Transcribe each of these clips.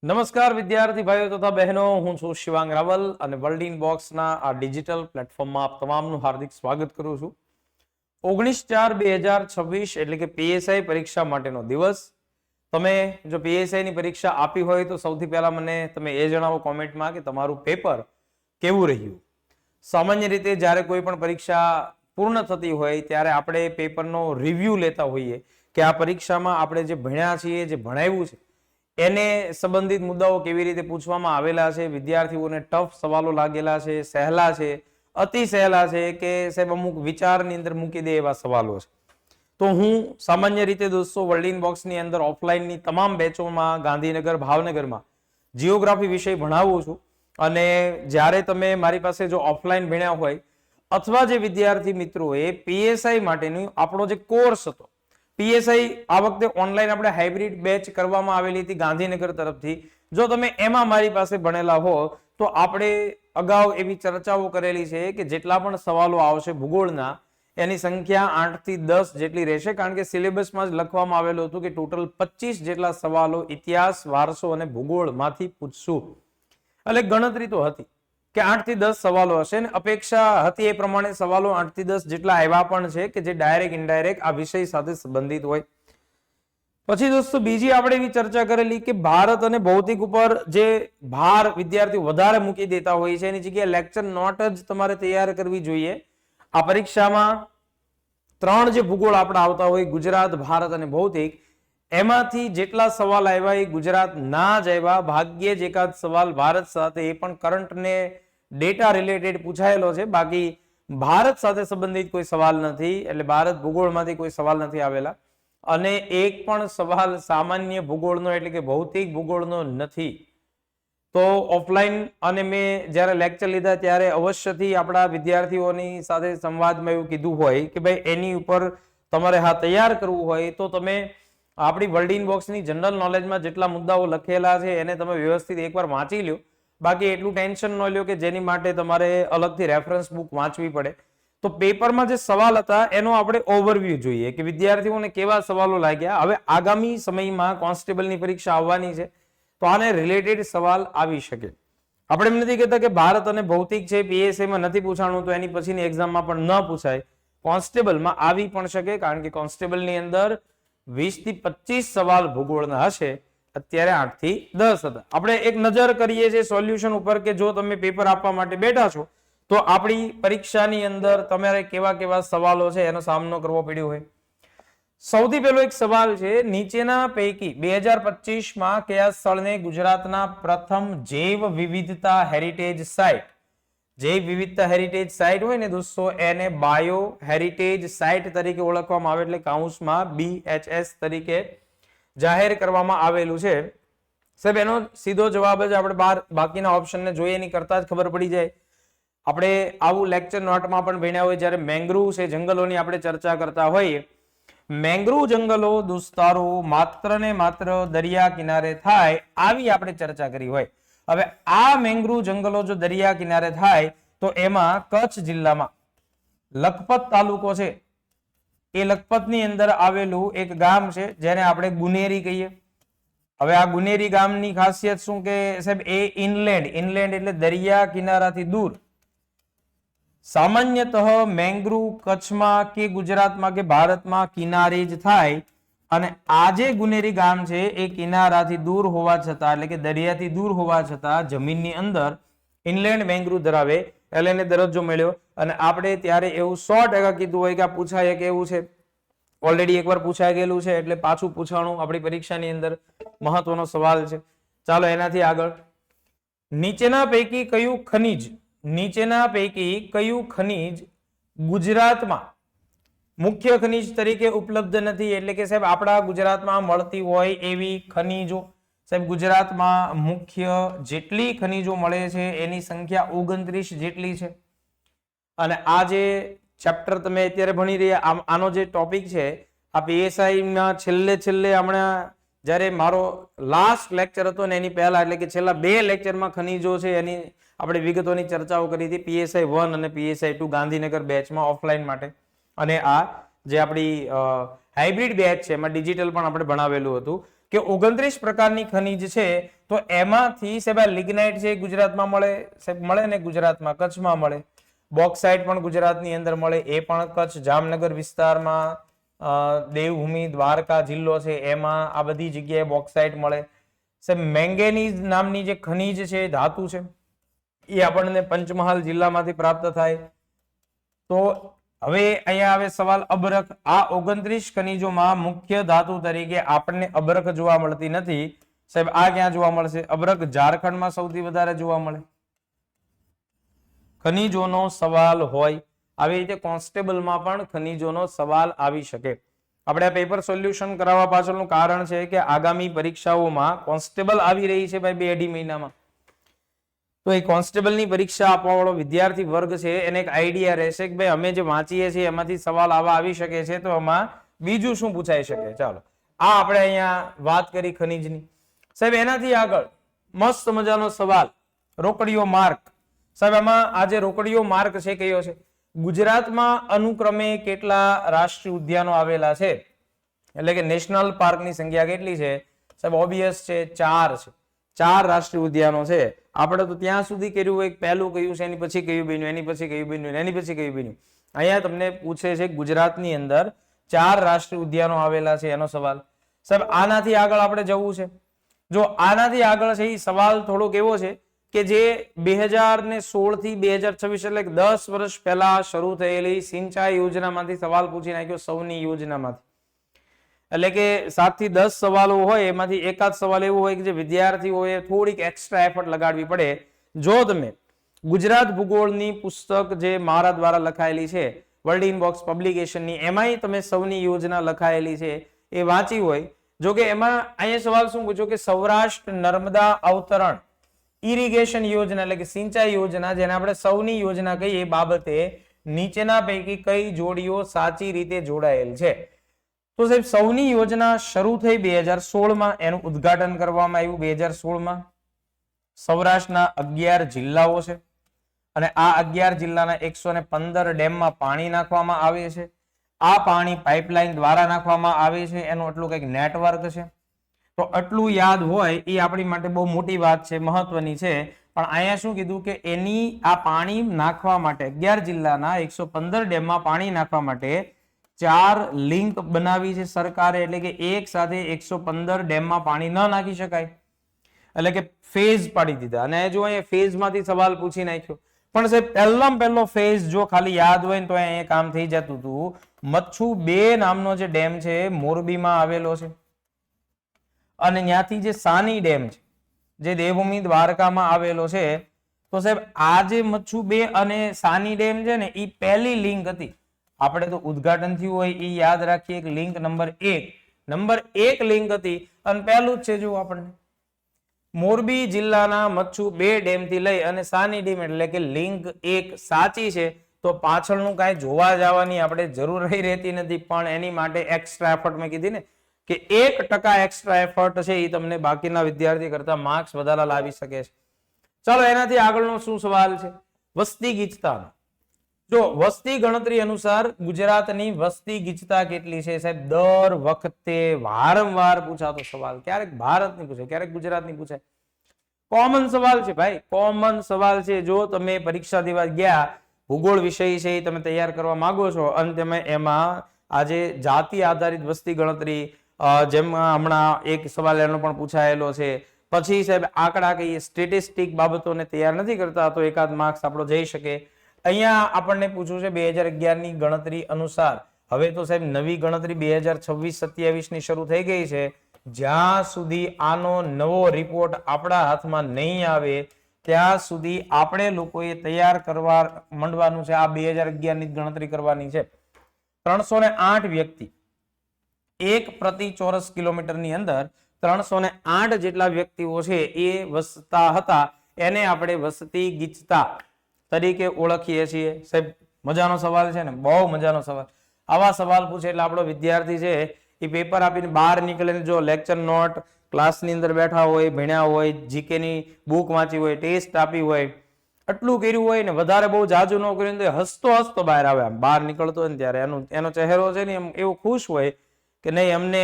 નમસ્કાર વિદ્યાર્થી ભાઈઓ તથા બહેનો, હું છું શિવાંગ રાવલ અને વર્લ્ડ ઇન બોક્સના આ ડિજિટલ પ્લેટફોર્મમાં આપ તમામનું હાર્દિક સ્વાગત કરું છું. 19/4/2026 એટલે કે પીએસઆઈ પરીક્ષા માટેનો દિવસ. તમે જો પીએસઆઈ ની પરીક્ષા આપી હોય તો સૌથી પહેલા મને તમે એ જણાવો કોમેન્ટમાં કે તમારું પેપર કેવું રહ્યું. સામાન્ય રીતે જ્યારે કોઈ પણ પરીક્ષા પૂર્ણ થતી હોય ત્યારે આપણે પેપરનો રિવ્યુ લેતા હોઈએ કે આ પરીક્ષામાં આપણે જે ભણ્યા છીએ, જે ભણાવ્યું છે એને સંબંધિત મુદ્દાઓ કેવી રીતે પૂછવામાં આવેલા છે, વિદ્યાર્થીઓને ટફ સવાલો લાગેલા છે, સહેલા છે, અતિ સહેલા છે કે સાહેબ અમુક વિચારની અંદર મૂકી દે એવા સવાલો છે. તો હું સામાન્ય રીતે દોસ્તો વર્લ્ડ ઇન બોક્સની અંદર ઓફલાઈનની તમામ બેચોમાં ગાંધીનગર, ભાવનગરમાં જીઓગ્રાફી વિષય ભણાવું છું. અને જ્યારે તમે મારી પાસે જો ઓફલાઈન ભણ્યા હોય અથવા જે વિદ્યાર્થી મિત્રોએ પીએસઆઈ માટેનો આપણો જે કોર્સ હતો, પીએસઆઈ આ વખતે ઓનલાઈન આપણે હાઇબ્રિડ બેચ કરવામાં આવેલી હતી ગાંધીનગર તરફથી. જો તમે એમાં મારી પાસે ભણેલા હો તો આપણે અગાઉ એવી ચર્ચાઓ કરેલી છે કે જેટલા પણ સવાલો આવશે ભૂગોળના એની સંખ્યા 8 થી 10 જેટલી રહેશે, કારણ કે સિલેબસમાં જ લખવામાં આવેલું હતું કે ટોટલ 25 જેટલા સવાલો ઇતિહાસ, વારસો અને ભૂગોળમાંથી પૂછશું. એટલે ગણતરી તો હતી કે 8 થી 10 સવાલો હશે ને અપેક્ષા હતી એ પ્રમાણે સવાલો 8 થી 10 જેટલા આવ્યા પણ છે કે જે ડાયરેક્ટ ઇનડાયરેક્ટ આ વિષય સાથે સંબંધિત હોય. પછી દોસ્તો બીજી આપણે એવી ચર્ચા કરેલી કે ભારત અને ભૌતિક ઉપર જે ભાર વિદ્યાર્થીઓ વધારે મૂકી દેતા હોય છે એની જગ્યાએ લેક્ચર નોટ જ તમારે તૈયાર કરવી જોઈએ. આ પરીક્ષામાં 3 જે ભૂગોળ આપણા આવતા હોય, ગુજરાત, ભારત અને ભૌતિક, એમાંથી જેટલા સવાલ આવ્યા એ ગુજરાત ના જ આવ્યા. ભાગ્યે જ એકાદ સવાલ ભારત સાથે, એ પણ કરંટને ડેટા રિલેટેડ પૂછાયેલો છે. બાકી ભારત સાથે સંબંધિત કોઈ સવાલ નથી, એટલે ભારત ભૂગોળમાંથી કોઈ સવાલ નથી આવેલા. અને એક પણ સવાલ સામાન્ય ભૂગોળનો એટલે કે ભૌતિક ભૂગોળનો નથી. તો ઓફલાઈન અને મેં જ્યારે લેક્ચર લીધા ત્યારે અવશ્યથી આપણા વિદ્યાર્થીઓની સાથે સંવાદમાં એવું કીધું હોય કે ભાઈ એની ઉપર તમારે હા તૈયાર કરવું હોય તો તમે આપણી વર્લ્ડ ઇન બોક્સની જનરલ નોલેજમાં જેટલા મુદ્દાઓ લખેલા છે એને તમે વ્યવસ્થિત એકવાર વાંચી લો. બાકી એટલું ટેન્શન ન લ્યો કે જેની માટે તમારે અલગથી રેફરન્સ બુક વાંચવી પડે. તો પેપરમાં જે સવાલ હતા એનો આપણે ઓવરવ્યુ જોઈએ કે વિદ્યાર્થીઓને કેવા સવાલો લાગ્યા. હવે આગામી સમયમાં કોન્સ્ટેબલની પરીક્ષા આવવાની છે તો આને રિલેટેડ સવાલ આવી શકે. આપણે એમ નથી કહેતા કે ભારત અને ભૌતિક છે પીએસઆઈમાં નથી પૂછાણું તો એની પછીની એક્ઝામમાં પણ ન પૂછાય. કોન્સ્ટેબલમાં આવી પણ શકે, કારણ કે કોન્સ્ટેબલની અંદર 20 થી 25 સવાલ ભૂગોળના હશે. અત્યારે 8 થી 10 હતા. આપણે એક નજર કરીએ છીએ સોલ્યુશન ઉપર કે જો તમે પેપર આપવા માટે બેઠા છો તો આપણી પરીક્ષાની અંદર તમારે કેવા કેવા સવાલો છે એનો સામનો કરવો પડ્યો હોય. સૌથી પહેલો એક સવાલ છે, નીચેના પૈકી 2025માં કયા સ્થળને ગુજરાતના પ્રથમ જૈવ વિવિધતા હેરિટેજ સાઇટ, જૈવ વિવિધતા હેરિટેજ સાઇટ હોય ને દોસ્તો એને બાયો હેરિટેજ સાઇટ તરીકે ઓળખવામાં આવે, એટલે કૌંસમાં BHS તરીકે જાહેર કરવામાં આવેલું છે. સાહેબ એનો સીધો જવાબ જ આપણે બાકીના ઓપ્શનને જોઈએ એની કરતા જ ખબર પડી જાય. આપણે આવું લેક્ચર નોટમાં પણ ભણ્યા હોય જ્યારે મેંગ્રુવ છે જંગલોની આપણે ચર્ચા કરતા હોઈએ. મેંગ્રુવ જંગલો દોસ્તારો માત્ર ને માત્ર દરિયા કિનારે થાય આવી આપણે ચર્ચા કરી હોય. હવે આ મેંગ્રુવ જંગલો જો દરિયા કિનારે થાય તો એમાં કચ્છ જિલ્લામાં લખપત તાલુકો છે, એ લખપતની અંદર આવેલું એક ગામ છે જેને આપણે ગુનેરી કહીએ. હવે આ ગુનેરી ગામની ખાસિયત શું કે સાહેબ એ ઇનલેન્ડ એટલે દરિયા કિનારાથી દૂર. સામાન્યતઃ મેંગ્રુવ કચ્છમાં કે ગુજરાતમાં કે ભારતમાં કિનારે જ થાય, અને આ જે ગુનેરી ગામ છે એ કિનારાથી દૂર હોવા છતાં એટલે કે દરિયાથી દૂર હોવા છતાં જમીનની અંદર ઇનલેન્ડ મેંગ્રુવ ધરાવે એટલે એને દરજ્જો મળ્યો. અને આપણે ત્યારે એવું 100% કીધું હોય કે આ પૂછાય કે એવું છે, ઓલરેડી એકવાર પૂછાઈ ગયેલું છે એટલે પાછું પૂછાણું આપણી પરીક્ષાની અંદર મહત્વનો સવાલ છે. ચાલો એનાથી આગળ, નીચેના પૈકી કયું ખનિજ ગુજરાતમાં મુખ્ય ખનિજ તરીકે ઉપલબ્ધ નથી, એટલે કે સાહેબ આપણા ગુજરાતમાં મળતી હોય એવી ખનિજો. સાહેબ ગુજરાતમાં મુખ્ય જેટલી ખનિજો મળે છે એની સંખ્યા 29 જેટલી છે. અને આ જે ચેપ્ટર તમે અત્યારે ભણી રહ્યા આનો જે ટોપિક છે આ પીએસઆઈ ના છેલ્લે હમણાં જ્યારે મારો લાસ્ટ લેક્ચર હતો ને એની પહેલા એટલે કે છેલ્લા 2 લેક્ચરમાં ખનિજો છે એની આપણે વિગતોની ચર્ચાઓ કરી હતી PSI 1 અને PSI 2 ગાંધીનગર બેચમાં ઓફલાઈન માટે. અને આ જે આપણી હાઇબ્રિડ બેચ છે એમાં ડિજિટલ પણ આપણે ભણાવેલું હતું. કે 29 પ્રકારની ખનીજ છે તો એમાંથી સાહેબ લિગ્નાઇટ છે ગુજરાતમાં મળે, સાહેબ મળે ને ગુજરાતમાં, કચ્છમાં મળે. બોક્સાઇટ પણ ગુજરાતની અંદર મળે, એ પણ કચ્છ જામનગર વિસ્તારમાં, દેવભૂમિ દ્વારકા જિલ્લો છે એમાં આ બધી જગ્યાએ બોક્સાઇટ મળે. સાહેબ મેંગેનીઝ નામની જે ખનીજ છે ધાતુ છે એ આપણને પંચમહાલ જિલ્લામાંથી પ્રાપ્ત થાય. તો હવે અહીંયા આવે સવાલ અબરખ. આ 29 ખનીજોમાં મુખ્ય ધાતુ તરીકે આપણને અબરખ જોવા મળતી નથી. સાહેબ આ ક્યાં જોવા મળશે? અબરખ ઝારખંડમાં સૌથી વધારે જોવા મળે. ખનીજોનો સવાલ હોય આવી રીતે કોન્સ્ટેબલમાં પણ ખનીજોનો સવાલ આવી શકે. આપણે આ પેપર સોલ્યુશન કરાવવા પાછળનું કારણ છે કે આગામી પરીક્ષાઓમાં કોન્સ્ટેબલ આવી રહી છે ભાઈ 2-2.5 મહિનામાં. તો એ કોન્સ્ટેબલની પરીક્ષા આપવા વાળો વિદ્યાર્થી વર્ગ છે એને એક આઈડિયા રહેશે કે ભાઈ અમે જે વાંચીએ છીએ એમાંથી સવાલ આવા આવી શકે છે તો આમાં બીજું શું પૂછાઈ શકે. ચાલો આ આપણે અહીંયા વાત કરી ખનીજની. સાહેબ એનાથી આગળ મસ્ત મજાનો સવાલ રોકડીયો માર્ક. સાહેબ આમાં આ જે રોકડીયો માર્ક છે કયો છે? ગુજરાતમાં અનુક્રમે કેટલા રાષ્ટ્રીય ઉદ્યાનો આવેલા છે, એટલે કે નેશનલ પાર્કની સંખ્યા કેટલી છે? સાહેબ ઓબિયસ છે 4 છે. 4 રાષ્ટ્રીય ઉદ્યાનો છે. આપણે તો ત્યાં સુધી કર્યું હોય પહેલું કયું છે, એની પછી કયું બન્યું, એની પછી કયું બન્યું, એની પછી કયું બન્યું. અહીંયા તમને પૂછે છે ગુજરાતની અંદર 4 રાષ્ટ્રીય ઉદ્યાનો આવેલા છે એનો સવાલ. સાહેબ આનાથી આગળ આપણે જવું છે. જો આનાથી આગળ છે એ સવાલ થોડોક એવો છે કે જે 2016 થી 2026 એટલે 10 વર્ષ પહેલા શરૂ થયેલી સિંચાઈ યોજનામાંથી સવાલ પૂછી નાખ્યો, સૌની યોજનામાંથી. એટલે કે 7 થી 10 સવાલો હોય એમાંથી એકાદ સવાલ એવો હોય કે જે વિદ્યાર્થીઓએ થોડીક એક્સ્ટ્રા એફર્ટ લગાડવી પડે. જો તમે ગુજરાત ભૂગોળની પુસ્તક જે મારા દ્વારા લખાયેલી છે વર્લ્ડ ઇન બોક્સ પબ્લિકેશનની, એમાંય તમે સૌની યોજના લખાયેલી છે એ વાંચી હોય. જો કે એમાં અહીંયા સવાલ શું પૂછ્યો કે સૌરાષ્ટ્ર નર્મદા અવતરણ ઇરિગેશન યોજના એટલે કે સિંચાઈ યોજના જેને આપણે સૌની યોજના કહીએ એ બાબતે નીચેના પૈકી કઈ જોડીઓ સાચી રીતે જોડાયેલ છે? તો સાહેબ સૌની યોજના શરૂ થઈ 2016માં, એનું ઉદ્ઘાટન કરવામાં આવ્યું 2016માં. સૌરાષ્ટ્રના 11 જિલ્લાઓ છે અને આ 11 જિલ્લાના 115 ડેમમાં પાણી નાખવામાં આવે છે. આ પાણી પાઇપલાઇન દ્વારા નાખવામાં આવે છે, એનું આટલું કંઈક નેટવર્ક છે. તો આટલું યાદ હોય એ આપણી માટે બહુ મોટી વાત છે, મહત્વની છે. પણ અહીંયા શું કીધું કે એની આ પાણી નાખવા માટે 11 જિલ્લાના 115 ડેમમાં પાણી નાખવા માટે 4 લિંક બનાવી છે સરકારે. એટલે કે એક સાથે 115 ડેમમાં પાણી ન નાખી શકાય, એટલે કે ફેઝ પાડી દીધા. અને જો અહીંયા ફેઝમાંથી સવાલ પૂછી નાખ્યો. પણ સાહેબ પહેલો ફેઝ જો ખાલી યાદ હોય ને તો અહીંયા કામ થઈ જતું હતું. મચ્છુ 2 નામનો જે ડેમ છે મોરબીમાં આવેલો છે અને ત્યાંથી જે સાની ડેમ છે જે દેવભૂમિ દ્વારકામાં આવેલો છે. તો સાહેબ આ જે મચ્છુ 2 અને સાની ડેમ છે ને એ પહેલી લિંક હતી. આપણે તો ઉદ્ઘાટન થયું હોય એ યાદ રાખીએ કે લિંક નંબર 1 લિંક હતી અને પહેલું જ છે જો આપણને મોરબી જિલ્લાના મચ્છુ 2 ડેમ થી લઈ અને સાની ડેમ એટલે કે લિંક 1 સાચી છે. તો પાછળનું કાંઈ જોવા જવાની આપણે જરૂર રહેતી નથી, પણ એની માટે એક્સ્ટ્રા એફર્ટ મેં કીધી ને કે 1% એક્સ્ટ્રા એફર્ટ છે એ તમને બાકીના વિદ્યાર્થી કરતા માર્ક્સ વધારે લાવી શકે છે. ચાલો એનાથી આગળનો શું સવાલ છે? વસ્તી ગીચતાનો. જો વસ્તી ગણતરી અનુસાર ગુજરાતની વસ્તી ગીચતા કેટલી છે? સાહેબ દર વખતે વારંવાર પૂછાતો સવાલ. ક્યારેક ભારતની પૂછે, ક્યારેક ગુજરાતની પૂછે. કોમન સવાલ છે ભાઈ, કોમન સવાલ છે. જો તમે પરીક્ષા દેવા ગયા, ભૂગોળ વિષય છે એ તમે તૈયાર કરવા માંગો છો અને તમે એમાં આજે જાતિ આધારિત વસ્તી ગણતરી, જેમાં હમણાં એક સવાલ એનો પણ પૂછાયેલો છે. પછી સાહેબ આંકડા કહીએ સ્ટેટિસ્ટિક બાબતોને તૈયાર નથી કરતા તો એકાદ માર્ક્સ આપણો જઈ શકે. અહીંયા આપણને પૂછ્યું છે 2011 ની ગણતરી અનુસાર. હવે તો સાહેબ નવી ગણતરી 2026-27 ની શરૂ થઈ ગઈ છે. જ્યાં સુધી આનો નવો રિપોર્ટ આપણા હાથમાં નહીં આવે ત્યાં સુધી આપણે લોકોએ તૈયાર કરવા માંડવાનું છે. આ 2011 ની ગણતરી કરવાની છે. 308 વ્યક્તિ એક પ્રતિ ચોરસ કિલોમીટરની અંદર 308 જેટલા વ્યક્તિઓ છે એ વસતા હતા. એને આપણે વસ્તી ગીચતા તરીકે ઓળખીએ છીએ. સાહેબ મજાનો સવાલ છે ને, બહુ મજાનો સવાલ. આવા સવાલ પૂછે એટલે આપણો વિદ્યાર્થી છે એ પેપર આપીને બહાર નીકળે. જો લેક્ચર નોટ ક્લાસની અંદર બેઠા હોય, ભણ્યા હોય, જીકે ની બુક વાંચી હોય, ટેસ્ટ આપી હોય, આટલું કર્યું હોય ને વધારે બહુ જાજુ ન કર્યું હસતો બહાર આવે. આમ બહાર નીકળતો હોય ને ત્યારે એનો ચહેરો છે ને એમ એવો ખુશ હોય કે નહીં અમને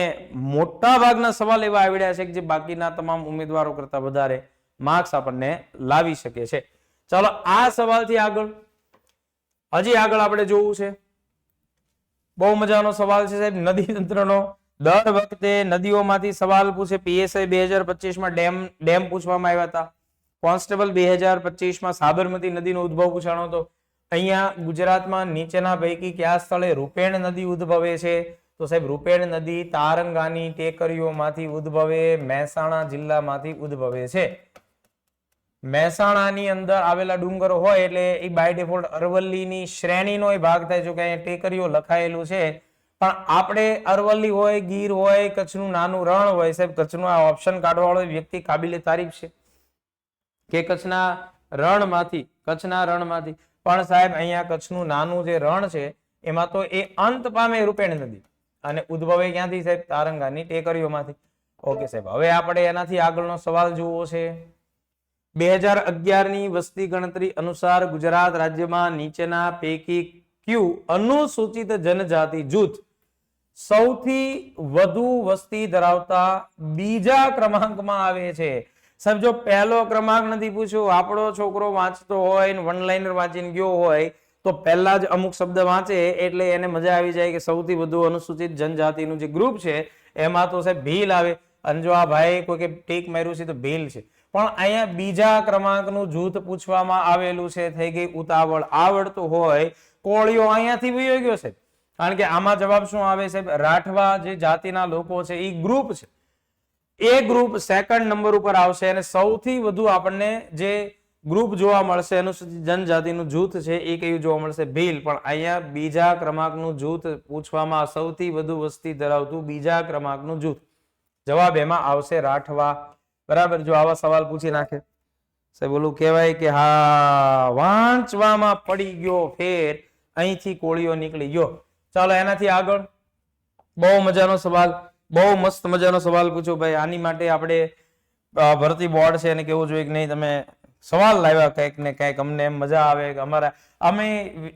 મોટા ભાગના સવાલ એવા આવડ્યા છે કે જે બાકીના તમામ ઉમેદવારો કરતા વધારે માર્ક્સ આપણને લાવી શકે છે. ચાલો આ સવાલથી આગળ હજી આગળ આપણે જોવું છે. બહુ મજાનો સવાલ છે સાહેબ, નદી તંત્રનો. દર વખતે નદીઓમાંથી સવાલ પૂછે. પીએસઆઈ 2025 માં ડેમ પૂછવામાં આવ્યા હતા. કોન્સ્ટેબલ 2025 માં સાબરમતી નદીનો ઉદ્ભવ પૂછાણો હતો. અહીંયા ગુજરાતમાં નીચેના પૈકી કયા સ્થળે રૂપેણ નદી ઉદ્ભવે છે? તો સાહેબ રૂપેણ નદી તારંગાની ટેકરીઓમાંથી ઉદ્ભવે, મહેસાણા જિલ્લામાંથી ઉદ્ભવે છે. મહેસાણાની અંદર આવેલા ડુંગરો હોય એટલે એ બાય ડિફોલ્ટ અરવલ્લીની શ્રેણીનો ભાગ થાય. જો કે અહીંયા ટેકરીઓ લખાયેલું છે, પણ આપણે અરવલ્લી હોય, ગીર હોય, કચ્છનું નાનું રણ હોય. સાહેબ કચ્છનું આ ઓપ્શન કાઢવા વાળો વ્યક્તિ કાબિલે તારીફ છે કે કચ્છના રણમાંથી પણ સાહેબ અહીંયા કચ્છનું નાનું જે રણ છે એમાં તો એ અંત પામે રૂપેણ નદી અને ઉદ્ભવે ક્યાંથી સાહેબ? તારંગાની ટેકરીઓમાંથી. ઓકે સાહેબ, હવે આપણે એનાથી આગળનો સવાલ જોવો છે. 2011 ની વસ્તી ગણતરી અનુસાર ગુજરાત રાજ્યમાં નીચેના પૈકી કયું અનુસૂચિત જનજાતિ જૂથ સૌથી વધુ વસ્તી ધરાવતા બીજા ક્રમાંકમાં આવે છે? સાહેબ જો પહેલો ક્રમાંક નથી પૂછ્યો, આપણો છોકરો વાંચતો હોય ને વન લાઇનર વાંચીને ગયો હોય તો પહેલા જ અમુક શબ્દ વાંચે એટલે એને મજા આવી જાય કે સૌથી વધુ અનુસૂચિત જનજાતિનું જે ગ્રુપ છે એમાં તો સાહેબ ભીલ આવે. અને જો આ ભાઈ કોઈ કે ટીક માર્યું છે તો ભીલ છે, પણ અહીંયા બીજા ક્રમાંકનું જૂથ પૂછવામાં આવેલું છે. થઈ ગઈ ઉતાવળ. આવડતું હોય કોળીઓ અહીંયાથી વયો ગયો છે, કારણ કે આમાં જવાબ શું આવે સાહેબ? રાઠવા જે જાતિના લોકો છે એ ગ્રુપ છે. એ ગ્રુપ સેકન્ડ નંબર ઉપર આવશે અને સૌથી વધુ આપણને જે ગ્રુપ જોવા મળશે અનુસૂચિત જનજાતિનું જૂથ છે એ કયું જોવા મળશે? ભીલ. પણ અહીંયા બીજા ક્રમાંકનું જૂથ પૂછવામાં, સૌથી વધુ વસ્તી ધરાવતું બીજા ક્રમાંકનું જૂથ. જવાબ એમાં આવશે રાઠવા. બરાબર. જો આવા સવાલ પૂછી નાખે સાહેબ ઓલું કહેવાય કે હા વાંચવામાં પડી ગયો ફેર, અહીંથી કોળીઓ નીકળી ગયો. ચાલો એનાથી આગળ બહુ મજાનો સવાલ, બહુ મસ્ત મજાનો સવાલ પૂછ્યો ભાઈ. આની માટે આપણે ભરતી બોર્ડ છે એને કેવું જોઈએ કે નહીં તમે સવાલ લાવ્યા કંઈક ને કંઈક, અમને એમ મજા આવે કે અમે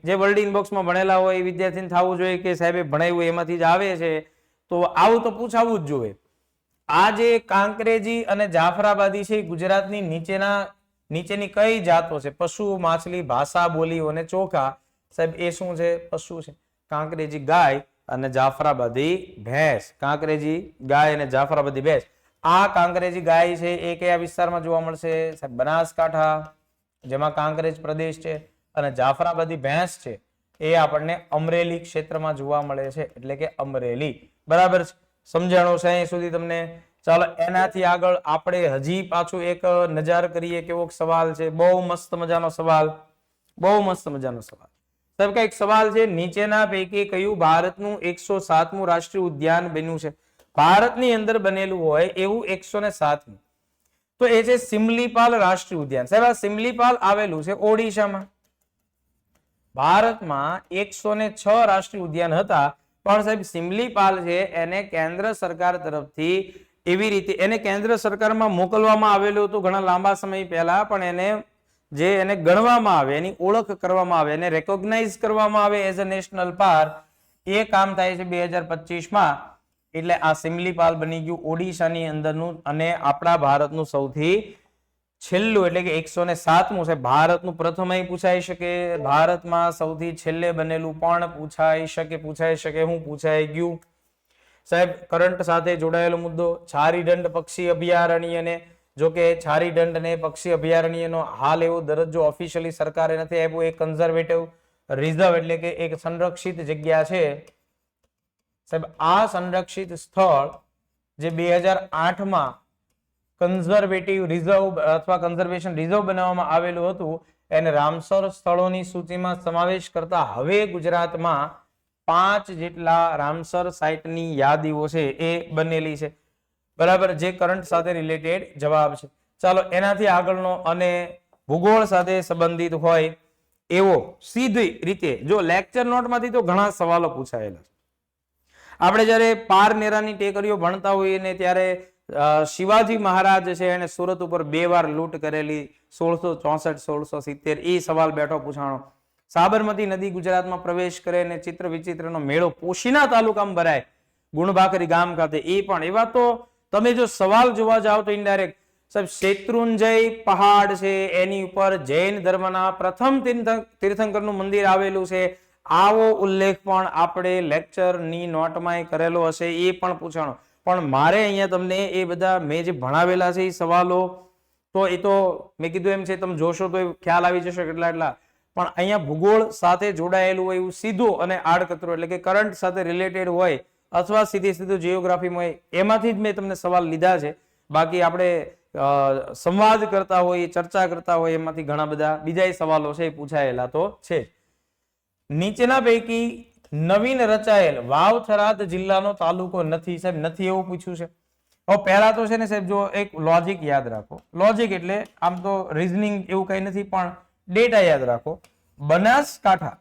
જે વર્લ્ડ ઇનબોક્સમાં ભણેલા હોય એ વિદ્યાર્થીને થવું જોઈએ કે સાહેબે ભણાવ્યું એમાંથી જ આવે છે, તો આવું તો પૂછાવું જ જોઈએ. આ જે કાંકરેજી અને જાફરાબાદી છે ગુજરાતની નીચેની કઈ જાતો છે? પશુ, માછલી, ભાષા, બોલીઓ અને ચોખા. સાહેબ એ શું છે? પશુ છે. કાંકરેજી ગાય અને જાફરાબાદી ભેંસ. કાંકરેજી ગાય અને જાફરાબાદી ભેંસ. આ કાંકરેજી ગાય છે એ કયા વિસ્તારમાં જોવા મળશે? સાહેબ બનાસકાંઠા, જેમાં કાંકરેજ પ્રદેશ છે, અને જાફરાબાદી ભેંસ છે એ આપણને અમરેલી ક્ષેત્રમાં જોવા મળે છે, એટલે કે અમરેલી. બરાબર છે, સમજાણું છે અહીં સુધી તમને? ચાલો એનાથી આગળ આપણે હજી પાછું એક નજર કરીએ. કેવો સવાલ છે? બહુ મસ્ત મજાનો સવાલ, બહુ મસ્ત મજાનો સવાલ. સાહેબ કઈક સવાલ છે, નીચેના પૈકી કયું ભારતનું 107મું રાષ્ટ્રીય ઉદ્યાન બન્યું છે? ભારતની અંદર બનેલું હોય એવું 107મું તો એ છે સિમલીપાલ રાષ્ટ્રીય ઉદ્યાન. સાહેબ આ સિમલીપાલ આવેલું છે ઓડિશામાં. ભારતમાં 106 રાષ્ટ્રીય ઉદ્યાન હતા, પણ સાહેબ સિમલીપાલ છે એને કેન્દ્ર સરકાર તરફથી એવી રીતે એને કેન્દ્ર સરકારમાં મોકલવામાં આવેલું હતું ઘણા લાંબા સમય પહેલા, પણ એને ગણવામાં આવે, એની ઓળખ કરવામાં આવે, એને રેકોગ્નાઇઝ કરવામાં આવે એઝ અ નેશનલ પાર્ક, એ કામ થાય છે 2025માં. એટલે આ સિમલીપાલ બની ગયું ઓડિશાની અંદરનું અને આપણા ભારતનું સૌથી છેલ્લું, એટલે કે 107મું છે. ભારતનું પ્રથમ અહીં પૂછાઈ શકે, ભારતમાં સૌથી છેલ્લે બનેલું પણ પૂછાઈ શકે. હું પૂછાઈ ગયું સાહેબ? કરંટ સાથે જોડાયેલો મુદ્દો, છારીદંડ પક્ષી અભયારણ્યને, જો કે છારીદંડ ને પક્ષી અભયારણ્યનો હાલ એવો દરજ્જો ઓફિશિયલી સરકારે નથી આપ્યો. એ કન્ઝર્વેટિવ રિઝર્વ એટલે કે એક સંરક્ષિત જગ્યા છે. સાહેબ આ સંરક્ષિત સ્થળ જે 2008માં કન્ઝર્વેટિવ રિઝર્વ અથવા કન્ઝર્વેશન રિઝર્વ બનાવવામાં આવેલું હતું, એને રામસર સ્થળોની સૂચિમાં સમાવેશ કરતા હવે ગુજરાતમાં 5 જેટલા રામસર સાઇટની યાદીઓ છે એ બનેલી છે. બરાબર, જે કરંટ સાથે રિલેટેડ જવાબ છે. ચાલો એનાથી આગળનો અને ભૂગોળ સાથે સંબંધિત હોય એવો સીધી રીતે, જો લેક્ચર નોટમાંથી તો ઘણા સવાલો પૂછાયેલા છે. આપણે જ્યારે પારનેરાની ટેકરીઓ ભણતા હોઈએ ને ત્યારે શિવાજી મહારાજ છે એને સુરત ઉપર 2 વાર લૂંટ કરેલી, 1664-1670, એ સવાલ બેઠો પૂછાણો. સાબરમતી નદી ગુજરાતમાં પ્રવેશ કરે ને ચિત્ર વિચિત્રનો મેળો પોશીના તાલુકામાં ભરાય, ગુણભાકરી ગામ ખાતે એ પણ. એવા તો તમે જો સવાલ જોવા જાઓ તો ઇનડાયરેક્ટ સાહેબ શેત્રુંજય પહાડ છે એની ઉપર જૈન ધર્મના પ્રથમ તીર્થંકરનું મંદિર આવેલું છે. આવો ઉલ્લેખ પણ આપણે લેક્ચરની નોટમાં કરેલો હશે, એ પણ પૂછાણો. પણ મારે અહીંયા તમને એ બધા મેં જે ભણાવેલા છે એ સવાલો તો એ તો મેં કીધું એમ છે, તમે જોશો તો ખ્યાલ આવી જશે કેટલા એટલા. પણ અહીંયા ભૂગોળ સાથે જોડાયેલું હોય એવું સીધું અને આડકતરો એટલે કે કરંટ સાથે રિલેટેડ હોય અથવા સીધું જીઓગ્રાફીમાં હોય એમાંથી જ મેં તમને સવાલ લીધા છે. બાકી આપણે સંવાદ કરતા હોય, ચર્ચા કરતા હોય એમાંથી ઘણા બધા બીજા સવાલો છે એ પૂછાયેલા તો છે. નીચેના પૈકી નવીન રચાયેલ વાવ-થરાદ જિલ્લાનો તાલુકો નથી. સાહેબ નથી એવું પૂછ્યું છે. હવે પહેલા તો છે ને સાહેબ જો એક લોજિક યાદ રાખો. લોજિક એટલે આમ તો રીઝનિંગ એવું કઈ નથી પણ ડેટા યાદ રાખો. બનાસકાંઠા,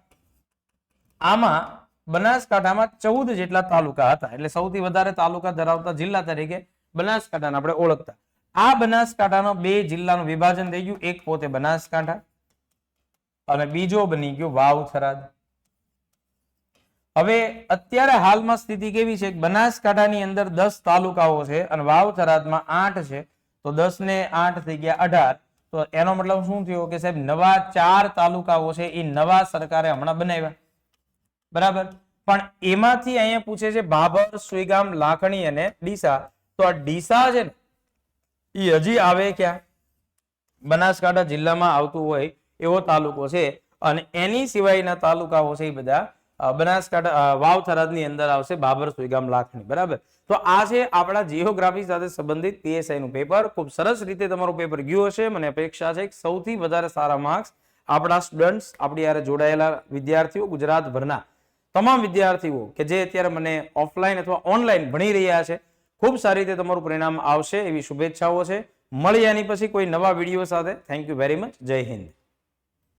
આમાં બનાસકાંઠામાં 14 જેટલા તાલુકા હતા, એટલે સૌથી વધારે તાલુકા ધરાવતા જિલ્લા તરીકે બનાસકાંઠાને આપણે ઓળખતા. આ બનાસકાંઠાનો 2 જિલ્લાનું વિભાજન થઈ ગયું. એક પોતે બનાસકાંઠા અને બીજો બની ગયો વાવ-થરાદ. હવે અત્યારે હાલમાં સ્થિતિ કેવી છે? બનાસકાંઠાની અંદર 10 તાલુકાઓ છે અને વાવ-થરાદમાં 8 છે. તો 10 ને 8 થઈ ગયા 18. તો એનો મતલબ શું થયો કે સાહેબ નવા 4 તાલુકાઓ છે એ નવા સરકારે હમણાં બનાવ્યા, બરાબર. પણ એમાંથી અહીંયા પૂછે છે ભાભર, સુઈગામ, લાખણી અને ડીસા. તો આ ડીસા છે ને એ હજી આવે ક્યાં? બનાસકાંઠા જિલ્લામાં આવતું હોય એવો તાલુકો છે અને એની સિવાયના તાલુકાઓ છે એ બધા બનાસકાંઠા વાવ-થરાદની અંદર આવશે. ભાભર, સુઈગામ, લાખણી, બરાબર. તો આ છે આપણા જીઓગ્રાફી સાથે સંબંધિત પીએસઆઈ નું પેપર. ખૂબ સરસ રીતે તમારું પેપર ગયું હશે. મને અપેક્ષા છે કે સૌથી વધારે સારા માર્ક્સ આપણા સ્ટુડન્ટ્સ, આપણી યારે જોડાયેલા વિદ્યાર્થીઓ, ગુજરાતભરના તમામ વિદ્યાર્થીઓ કે જે અત્યારે મને ઓફલાઈન અથવા ઓનલાઈન ભણી રહ્યા છે, ખૂબ સારી રીતે તમારું પરિણામ આવશે એવી શુભેચ્છાઓ છે. મળીએ આની પછી કોઈ નવા વિડીયો સાથે. Thank you very much. જય હિન્દ.